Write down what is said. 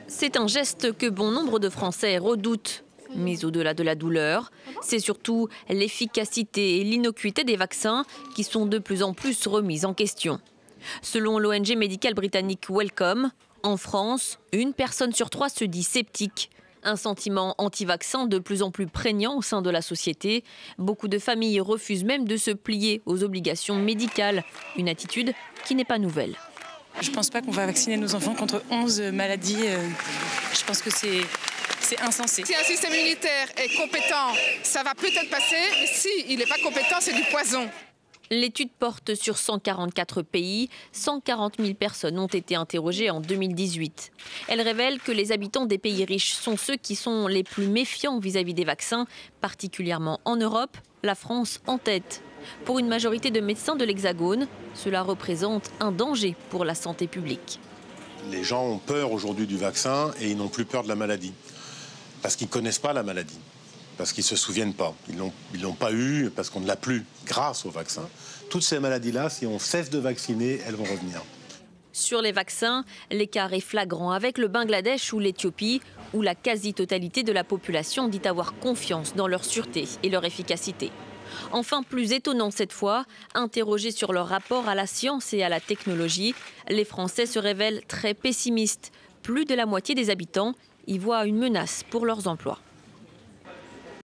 C'est un geste que bon nombre de Français redoutent. Mais au-delà de la douleur, c'est surtout l'efficacité et l'innocuité des vaccins qui sont de plus en plus remises en question. Selon l'ONG médicale britannique Wellcome, en France, une personne sur 3 se dit sceptique. Un sentiment anti-vaccin de plus en plus prégnant au sein de la société. Beaucoup de familles refusent même de se plier aux obligations médicales. Une attitude qui n'est pas nouvelle. Je ne pense pas qu'on va vacciner nos enfants contre 11 maladies. Je pense que c'est insensé. Si un système immunitaire est compétent, ça va peut-être passer, mais s'il n'est pas compétent, c'est du poison. L'étude porte sur 144 pays. 140 000 personnes ont été interrogées en 2018. Elle révèle que les habitants des pays riches sont ceux qui sont les plus méfiants vis-à-vis des vaccins, particulièrement en Europe, la France en tête. Pour une majorité de médecins de l'Hexagone, cela représente un danger pour la santé publique. Les gens ont peur aujourd'hui du vaccin et ils n'ont plus peur de la maladie. Parce qu'ils ne connaissent pas la maladie, parce qu'ils ne se souviennent pas. Ils l'ont pas eu parce qu'on ne l'a plus grâce au vaccin. Toutes ces maladies-là, si on cesse de vacciner, elles vont revenir. Sur les vaccins, l'écart est flagrant avec le Bangladesh ou l'Éthiopie, où la quasi-totalité de la population dit avoir confiance dans leur sûreté et leur efficacité. Enfin, plus étonnant cette fois, interrogés sur leur rapport à la science et à la technologie, les Français se révèlent très pessimistes. Plus de la moitié des habitants y voient une menace pour leurs emplois.